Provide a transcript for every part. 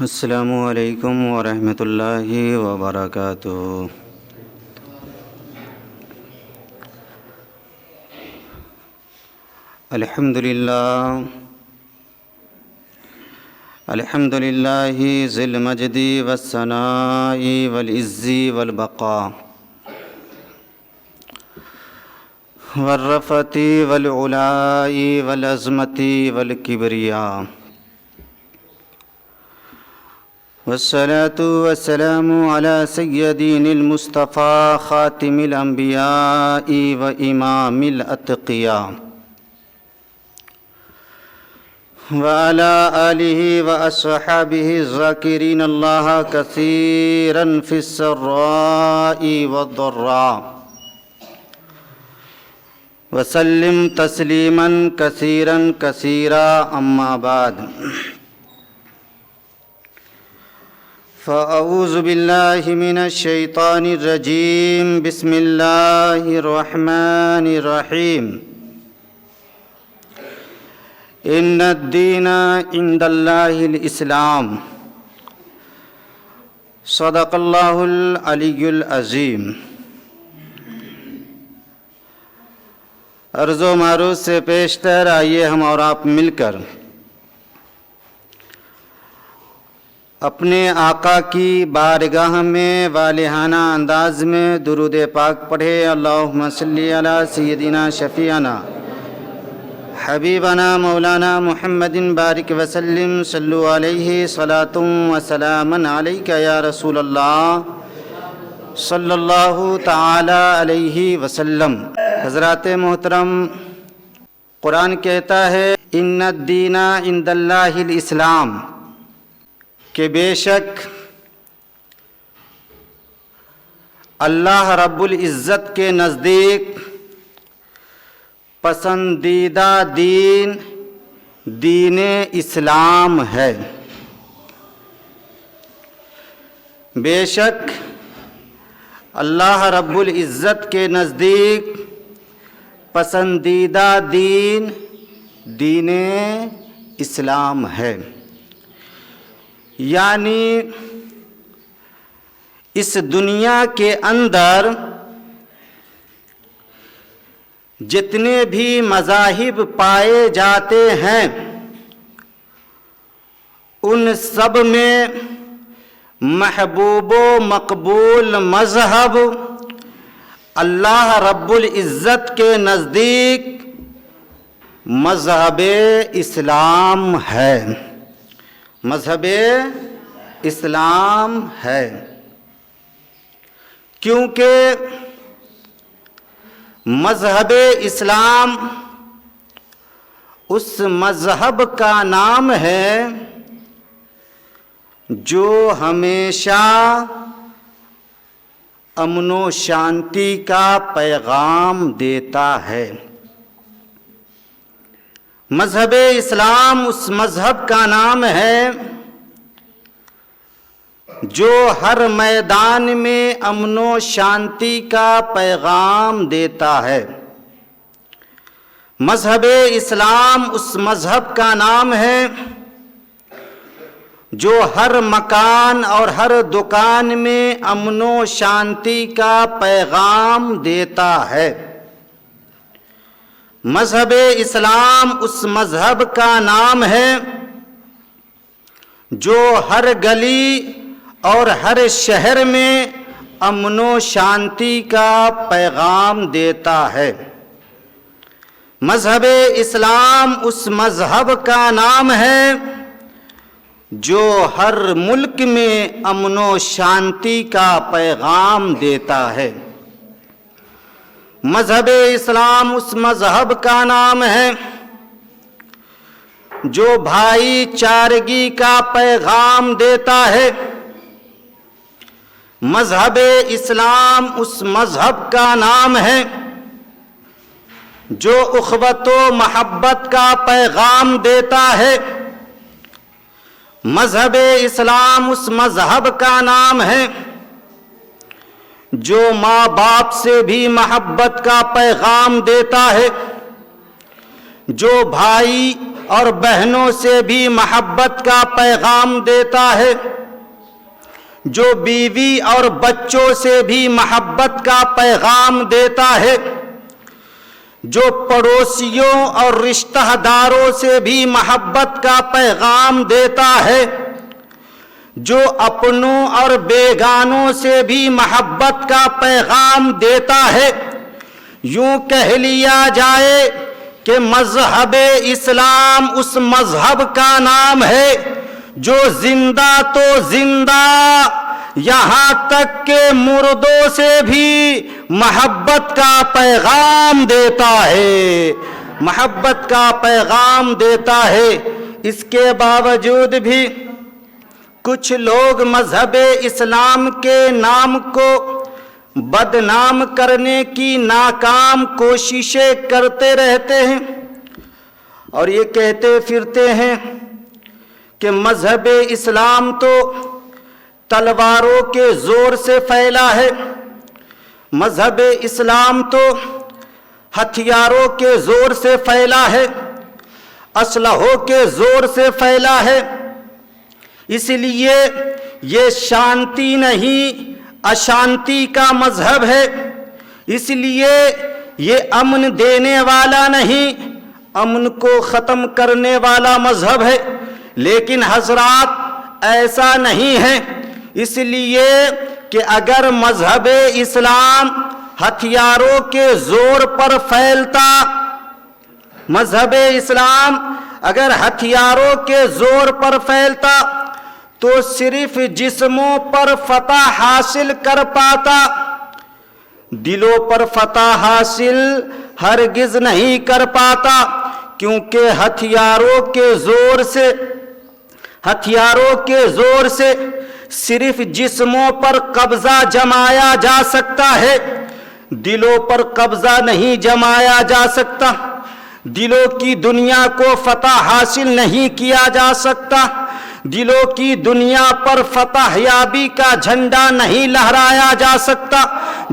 السلام علیکم ورحمۃ اللہ وبرکاتہ۔ الحمد للہ ذی المجد والثناء والعز والبقاء والرفعۃ والعلاء والعظمۃ والکبریاء، والصلاة والسلام على سیدنا المصطفى خاتم الانبیاء وامام الاتقیاء، وعلى آلہ واصحابہ الذاکرین اللہ کثیرا فی السراء والضراء، وسلم تسلیما کثیرا کثیرا، اما بعد فاعوذ باللہ من الشیطان الرجیم، بسم اللہ الرحمن الرحیم۔ ان الدین عند اللہ الاسلام، صدق اللہ العلی العظیم۔ عرض و معروض سے پیشتر آئیے ہم اور آپ مل کر اپنے آقا کی بارگاہ میں والہانہ انداز میں درود پاک پڑھے۔ اللہم صلی علی سیدنا شفیعنا حبیبنا مولانا محمد بارک وسلم، صلو علیہ صلاۃ و سلام علیک یا رسول اللہ صلی اللہ تعالی علیہ وسلم۔ حضرات محترم، قرآن کہتا ہے ان الدین عند اللہ الاسلام، کہ بے شک اللہ رب العزت کے نزدیک پسندیدہ دین دین اسلام ہے۔ بے شک اللہ رب العزت کے نزدیک پسندیدہ دین دین اسلام ہے، یعنی اس دنیا کے اندر جتنے بھی مذاہب پائے جاتے ہیں ان سب میں محبوب و مقبول مذہب اللہ رب العزت کے نزدیک مذہب اسلام ہے، مذہب اسلام ہے۔ کیونکہ مذہب اسلام اس مذہب کا نام ہے جو ہمیشہ امن و شانتی کا پیغام دیتا ہے۔ مذہب اسلام اس مذہب کا نام ہے جو ہر میدان میں امن و شانتی کا پیغام دیتا ہے۔ مذہب اسلام اس مذہب کا نام ہے جو ہر مکان اور ہر دکان میں امن و شانتی کا پیغام دیتا ہے۔ مذہب اسلام اس مذہب کا نام ہے جو ہر گلی اور ہر شہر میں امن و شانتی کا پیغام دیتا ہے۔ مذہب اسلام اس مذہب کا نام ہے جو ہر ملک میں امن و شانتی کا پیغام دیتا ہے۔ مذہب اسلام اس مذہب کا نام ہے جو بھائی چارگی کا پیغام دیتا ہے۔ مذہب اسلام اس مذہب کا نام ہے جو اخوت و محبت کا پیغام دیتا ہے۔ مذہب اسلام اس مذہب کا نام ہے جو ماں باپ سے بھی محبت کا پیغام دیتا ہے، جو بھائی اور بہنوں سے بھی محبت کا پیغام دیتا ہے، جو بیوی اور بچوں سے بھی محبت کا پیغام دیتا ہے، جو پڑوسیوں اور رشتہ داروں سے بھی محبت کا پیغام دیتا ہے، جو اپنوں اور بیگانوں سے بھی محبت کا پیغام دیتا ہے۔ یوں کہہ لیا جائے کہ مذہب اسلام اس مذہب کا نام ہے جو زندہ تو زندہ، یہاں تک کہ مردوں سے بھی محبت کا پیغام دیتا ہے، محبت کا پیغام دیتا ہے۔ اس کے باوجود بھی کچھ لوگ مذہب اسلام کے نام کو بدنام کرنے کی ناکام کوششیں کرتے رہتے ہیں، اور یہ کہتے پھرتے ہیں کہ مذہب اسلام تو تلواروں کے زور سے پھیلا ہے، مذہب اسلام تو ہتھیاروں کے زور سے پھیلا ہے، اسلحوں کے زور سے پھیلا ہے، اس لیے یہ شانتی نہیں اشانتی کا مذہب ہے، اس لیے یہ امن دینے والا نہیں امن کو ختم کرنے والا مذہب ہے۔ لیکن حضرات ایسا نہیں ہے، اس لیے کہ اگر مذہب اسلام ہتھیاروں کے زور پر پھیلتا، مذہب اسلام اگر ہتھیاروں کے زور پر پھیلتا تو صرف جسموں پر فتح حاصل کر پاتا، دلوں پر فتح حاصل ہرگز نہیں کر پاتا، کیونکہ ہتھیاروں کے زور سے صرف جسموں پر قبضہ جمایا جا سکتا ہے، دلوں پر قبضہ نہیں جمایا جا سکتا، دلوں کی دنیا کو فتح حاصل نہیں کیا جا سکتا، دلوں کی دنیا پر فتح یابی کا جھنڈا نہیں لہرایا جا سکتا۔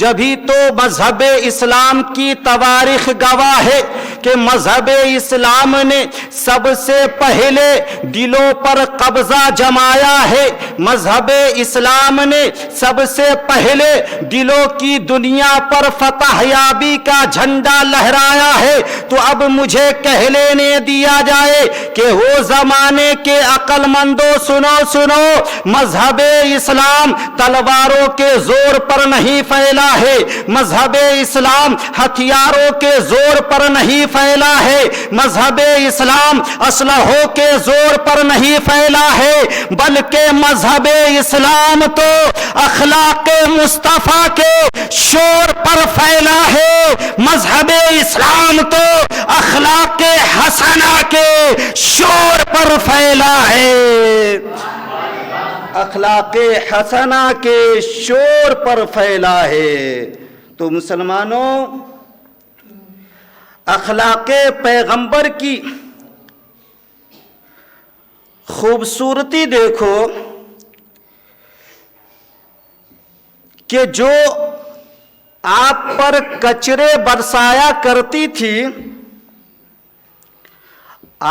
جبھی تو مذہب اسلام کی تواریخ گواہ ہے کہ مذہب اسلام نے سب سے پہلے دلوں پر قبضہ جمایا ہے، مذہب اسلام نے سب سے پہلے دلوں کی دنیا پر فتح یابی کا جھنڈا لہرایا ہے۔ تو اب مجھے کہہ لینے دیا جائے کہ وہ زمانے کے عقل مندوں سنو، مذہب اسلام تلواروں کے زور پر نہیں پھیلا ہے، مذہب اسلام ہتھیاروں کے زور پر نہیں پھیلا ہے، مذہب اسلام اسلحوں کے زور پر نہیں پھیلا ہے، بلکہ مذہب اسلام تو اخلاق مصطفیٰ کے شور پر پھیلا ہے، مذہب اسلام تو اخلاق حسنہ کے شور پر پھیلا ہے، اخلاق حسنہ کے شور پر پھیلا ہے۔ تو مسلمانوں، اخلاق پیغمبر کی خوبصورتی دیکھو کہ جو آپ پر کچرے برسایا کرتی تھی،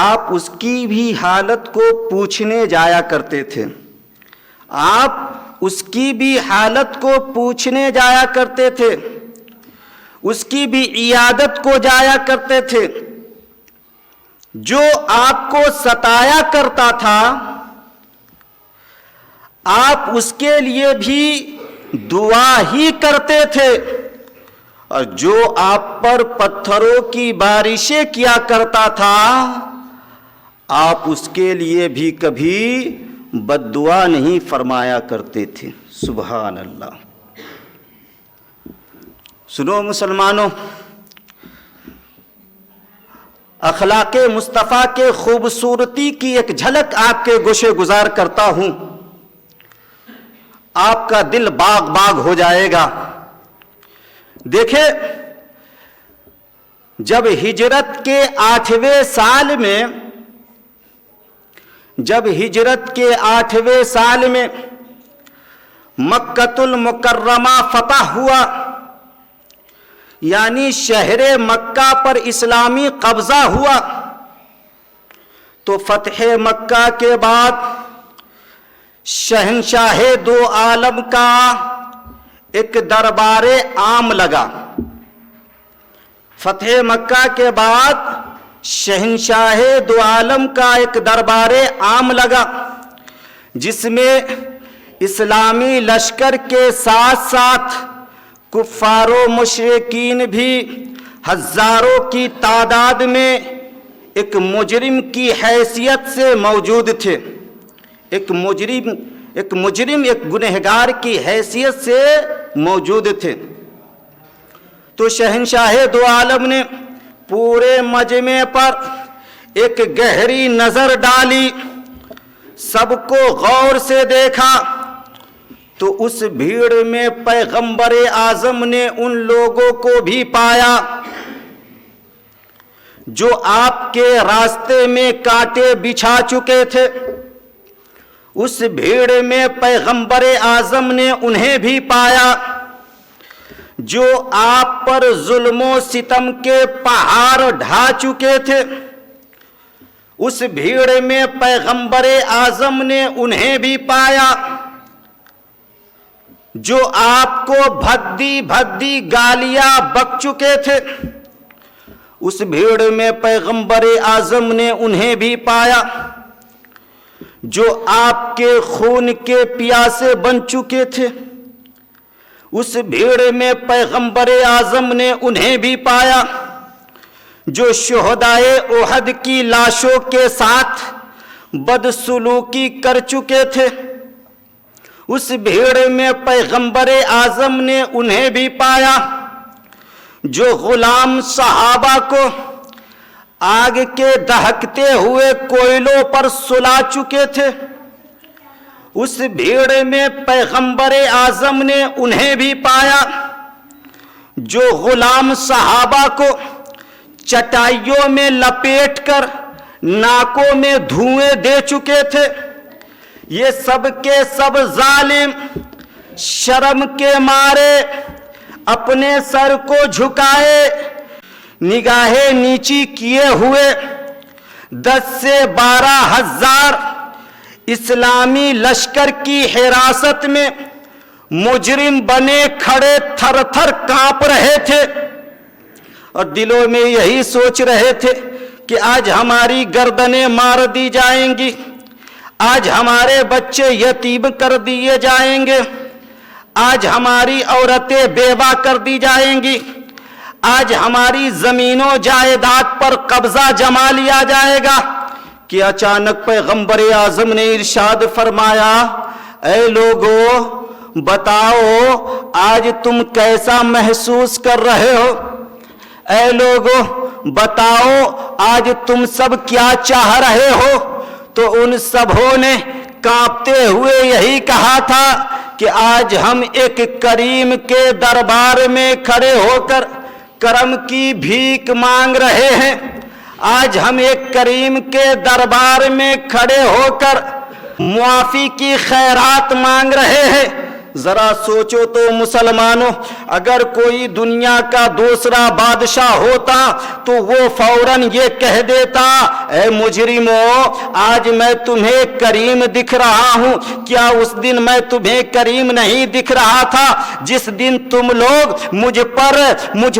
آپ اس کی بھی حالت کو پوچھنے جایا کرتے تھے، آپ اس کی بھی حالت کو پوچھنے جایا کرتے تھے، اس کی بھی عیادت کو جایا کرتے تھے۔ جو آپ کو ستایا کرتا تھا، آپ اس کے لیے بھی دعا ہی کرتے تھے، اور جو آپ پر پتھروں کی بارشیں کیا کرتا تھا، آپ اس کے لیے بھی کبھی بد دعا نہیں فرمایا کرتے تھے۔ سبحان اللہ۔ سنو مسلمانوں، اخلاق مصطفیٰ کے خوبصورتی کی ایک جھلک آپ کے گوشے گزار کرتا ہوں، آپ کا دل باغ باغ ہو جائے گا۔ دیکھیں، جب ہجرت کے 8ویں سال میں مکۃ المکرمہ فتح ہوا، یعنی شہر مکہ پر اسلامی قبضہ ہوا، تو فتح مکہ کے بعد شہنشاہ دو عالم کا ایک دربار عام لگا۔ فتح مکہ کے بعد شہنشاہ دو عالم کا ایک دربار عام لگا، جس میں اسلامی لشکر کے ساتھ ساتھ کفار و مشرکین بھی ہزاروں کی تعداد میں ایک مجرم کی حیثیت سے موجود تھے، ایک گنہگار کی حیثیت سے موجود تھے۔ تو شہنشاہ دو عالم نے پورے مجمع پر ایک گہری نظر ڈالی، سب کو غور سے دیکھا، تو اس بھیڑ میں پیغمبر اعظم نے ان لوگوں کو بھی پایا جو آپ کے راستے میں کانٹے بچھا چکے تھے۔ اس بھیڑ میں پیغمبر اعظم نے انہیں بھی پایا جو آپ پر ظلم و ستم کے پہاڑ ڈھا چکے تھے۔ اس بھیڑ میں پیغمبر اعظم نے انہیں بھی پایا جو آپ کو بھدی بھدی گالیاں بک چکے تھے۔ اس بھیڑ میں پیغمبر اعظم نے انہیں بھی پایا جو آپ کے خون کے پیاسے بن چکے تھے۔ اس بھیڑ میں پیغمبر اعظم نے انہیں بھی پایا جو شہدائے احد کی لاشوں کے ساتھ بدسلوکی کر چکے تھے۔ اس بھیڑ میں پیغمبر اعظم نے انہیں بھی پایا جو غلام صحابہ کو آگ کے دہکتے ہوئے کوئلوں پر سلا چکے تھے۔ اس بھیڑ میں پیغمبر اعظم نے انہیں بھی پایا جو غلام صحابہ کو چٹائیوں میں لپیٹ کر ناکوں میں دھوئیں دے چکے تھے۔ یہ سب کے سب ظالم شرم کے مارے اپنے سر کو جھکائے نگاہیں نیچی کیے ہوئے 10 سے 12 ہزار اسلامی لشکر کی حراست میں مجرم بنے کھڑے تھر تھر کانپ رہے تھے، اور دلوں میں یہی سوچ رہے تھے کہ آج ہماری گردنیں مار دی جائیں گی، آج ہمارے بچے یتیم کر دیے جائیں گے، آج ہماری عورتیں بیوہ کر دی جائیں گی، آج ہماری زمین و جائیداد پر قبضہ جما لیا جائے گا، کہ اچانک پیغمبر اعظم نے ارشاد فرمایا، اے لوگو بتاؤ آج تم کیسا محسوس کر رہے ہو؟ اے لوگو بتاؤ آج تم سب کیا چاہ رہے ہو؟ تو ان سبوں نے کانپتے ہوئے یہی کہا تھا کہ آج ہم ایک کریم کے دربار میں کھڑے ہو کر کرم کی بھیک مانگ رہے ہیں، آج ہم ایک کریم کے دربار میں کھڑے ہو کر معافی کی خیرات مانگ رہے ہیں۔ ذرا سوچو تو مسلمانوں، اگر کوئی دنیا کا دوسرا بادشاہ ہوتا تو وہ فوراً یہ کہہ دیتا، اے مجرموں آج میں تمہیں کریم دکھ رہا ہوں، کیا اس دن میں تمہیں کریم نہیں دکھ رہا تھا جس دن تم لوگ مجھ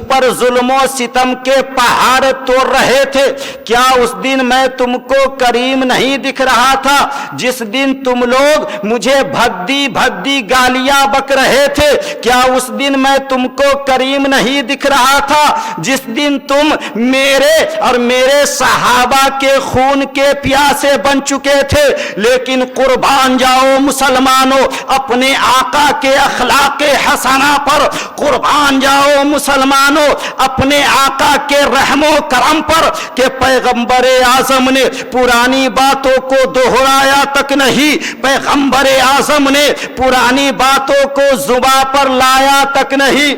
پر ظلم و ستم کے پہاڑ توڑ رہے تھے؟ کیا اس دن میں تم کو کریم نہیں دکھ رہا تھا جس دن تم لوگ مجھے بھدی بھدی گالی بک رہے تھے؟ کیا اس دن میں تم کو کریم نہیں دکھ رہا تھا جس دن تم میرے اور میرے صحابہ کے خون کے پیاسے بن چکے تھے؟ لیکن قربان جاؤ مسلمانوں اپنے آقا کے اخلاق حسنہ پر، قربان جاؤ مسلمانوں اپنے آقا کے رحم و کرم پر کہ پیغمبر اعظم نے پرانی باتوں کو دہرایا تک نہیں، پیغمبر اعظم نے پرانی باتوں کو زباں پر لایا تک نہیں،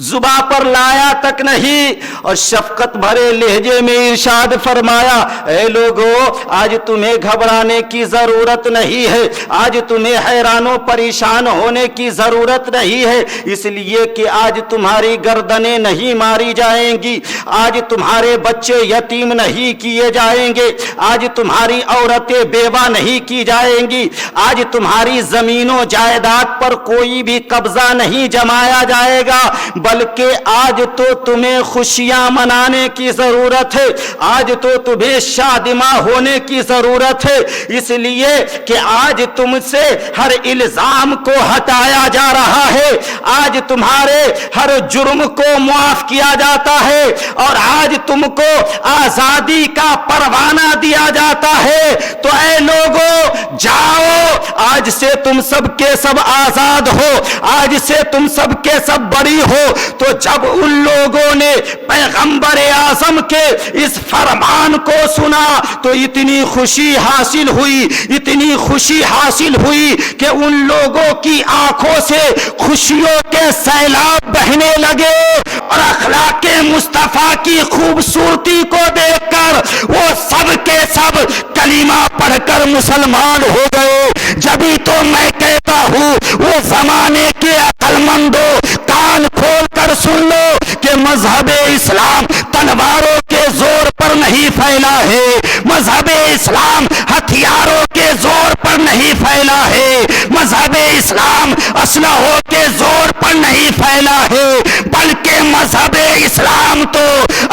زباں پر لایا تک نہیں، اور شفقت بھرے لہجے میں ارشاد فرمایا، اے لوگو آج تمہیں گھبرانے کی ضرورت نہیں ہے، آج تمہیں حیران و پریشان ہونے کی ضرورت نہیں ہے، اس لیے کہ آج تمہاری گردنیں نہیں ماری جائیں گی، آج تمہارے بچے یتیم نہیں کیے جائیں گے، آج تمہاری عورتیں بیوہ نہیں کی جائیں گی، آج تمہاری زمین و جائیداد پر کوئی بھی قبضہ نہیں جمایا جائے گا، بلکہ آج تو تمہیں خوشیاں منانے کی ضرورت ہے، آج تو تمہیں شادماں ہونے کی ضرورت ہے، اس لیے کہ آج تم سے ہر الزام کو ہٹایا جا رہا ہے، آج تمہارے ہر جرم کو معاف کیا جاتا ہے، اور آج تم کو آزادی کا پروانہ دیا جاتا ہے۔ تو اے لوگو جاؤ، آج سے تم سب کے سب آزاد ہو، آج سے تم سب کے سب بری ہو۔ تو جب ان لوگوں نے پیغمبر اعظم کے اس فرمان کو سنا تو اتنی خوشی حاصل ہوئی، اتنی خوشی حاصل ہوئی کہ ان لوگوں کی آنکھوں سے خوشیوں کے سیلاب بہنے لگے، اور اخلاق مصطفیٰ کی خوبصورتی کو دیکھ کر وہ سب کے سب کلمہ پڑھ کر مسلمان ہو گئے۔ جبھی تو میں کہتا ہوں وہ زمانے کے عقل مندوں کان کھول کر سن لو کہ مذہب اسلام تلواروں کے زور پر نہیں پھیلا ہے، مذہب اسلام ہتھیاروں کے زور پر نہیں پھیلا ہے، مذہب اسلام اسلحوں کے زور پر نہیں پھیلا ہے، بلکہ مذہب اسلام تو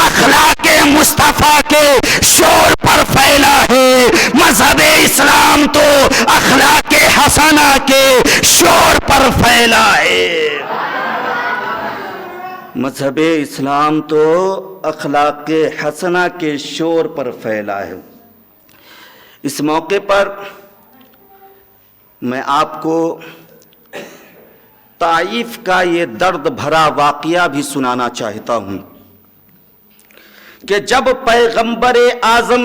اخلاق مصطفیٰ کے شور پر پھیلا ہے، مذہب اسلام تو اخلاق حسنہ کے شور پر پھیلا ہے۔ مذہب اسلام تو اخلاق حسنہ کے شور پر پھیلا ہے۔ اس موقع پر میں آپ کو طائف کا یہ درد بھرا واقعہ بھی سنانا چاہتا ہوں کہ جب پیغمبر اعظم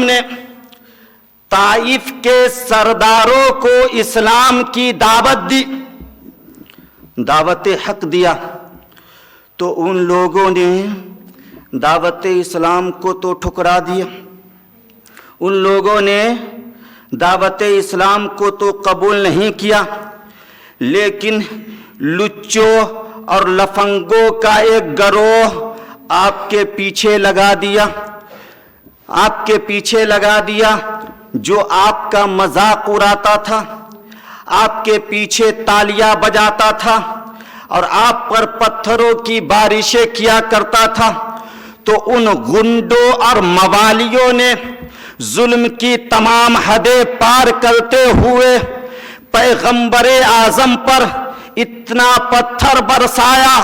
نے طائف کے سرداروں کو اسلام کی دعوت دی، دعوت حق دیا، تو ان لوگوں نے دعوت اسلام کو تو ٹھکرا دیا، ان لوگوں نے دعوت اسلام کو تو قبول نہیں کیا، لیکن لچوں اور لفنگوں کا ایک گروہ آپ کے پیچھے لگا دیا، جو آپ کا مذاق اڑاتا تھا، آپ کے پیچھے تالیاں بجاتا تھا اور آپ پر پتھروں کی بارشیں کیا کرتا تھا۔ تو ان گنڈوں اور موالیوں نے ظلم کی تمام حدیں پار کرتے ہوئے پیغمبر اعظم پر اتنا پتھر برسایا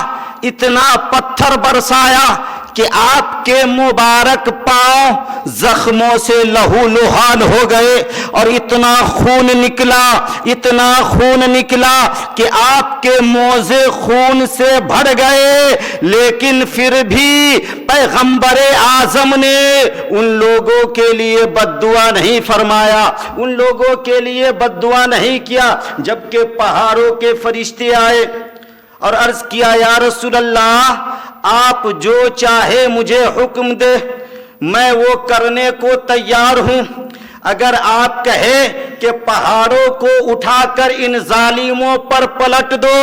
کہ آپ کے مبارک پاؤں زخموں سے لہو لہان ہو گئے، اور اتنا خون نکلا کہ آپ کے موزے خون سے بھر گئے، لیکن پھر بھی پیغمبر اعظم نے ان لوگوں کے لیے بد دعا نہیں فرمایا، ان لوگوں کے لیے بد دعا نہیں کیا، جبکہ پہاڑوں کے فرشتے آئے اور عرض کیا، یا رسول اللہ آپ جو چاہے مجھے حکم دے، میں وہ کرنے کو تیار ہوں۔ اگر آپ کہے کہ پہاڑوں کو اٹھا کر ان ظالموں پر پلٹ دو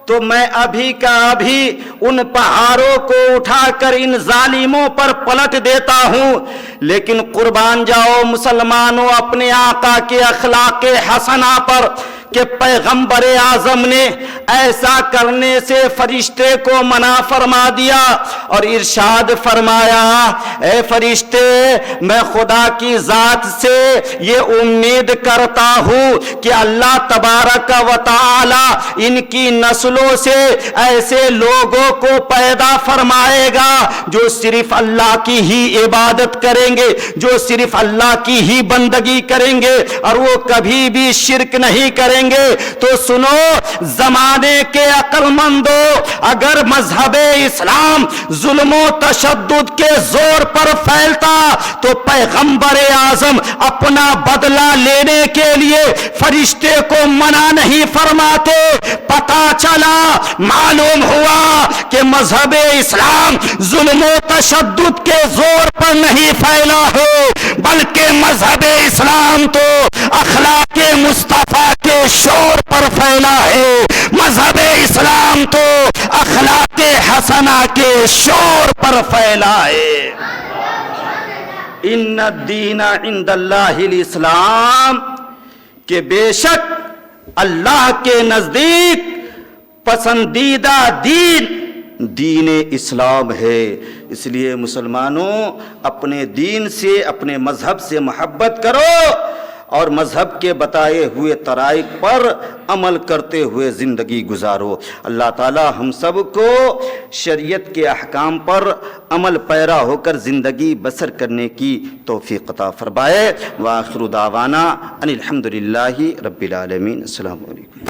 تو میں ابھی کا ابھی ان پہاڑوں کو اٹھا کر ان ظالموں پر پلٹ دیتا ہوں، لیکن قربان جاؤ مسلمانوں اپنے آقا کے اخلاق حسنہ پر کہ پیغمبر اعظم نے ایسا کرنے سے فرشتے کو منع فرما دیا اور ارشاد فرمایا، اے فرشتے میں خدا کی ذات سے یہ امید کرتا ہوں کہ اللہ تبارک و تعالی ان کی نسلوں سے ایسے لوگوں کو پیدا فرمائے گا جو صرف اللہ کی ہی عبادت کریں گے، جو صرف اللہ کی ہی بندگی کریں گے، اور وہ کبھی بھی شرک نہیں کریں کریں گے تو سنو زمانے کے عقل مندو، اگر مذہب اسلام ظلم و تشدد کے زور پر پھیلتا تو پیغمبر اعظم اپنا بدلہ لینے کے لیے فرشتے کو منع نہیں فرماتے۔ پتہ چلا، معلوم ہوا کہ مذہب اسلام ظلم و تشدد کے زور پر نہیں پھیلا ہے، بلکہ مذہب اسلام تو اخلاق مصطفیٰ کے شور پر پھیلا ہے، مذہب اسلام تو اخلاق حسنہ کے شور پر پھیلا ہے۔ ان الدین عند اللہ الاسلام، کہ بے شک اللہ کے نزدیک پسندیدہ دین اسلام ہے۔ اس لیے مسلمانوں، اپنے دین سے، اپنے مذہب سے محبت کرو اور مذہب کے بتائے ہوئے طرائق پر عمل کرتے ہوئے زندگی گزارو۔ اللہ تعالی ہم سب کو شریعت کے احکام پر عمل پیرا ہو کر زندگی بسر کرنے کی توفیق عطا فرمائے۔ وآخر دعوانا ان الحمد للہ رب العالمین۔ السلام علیکم۔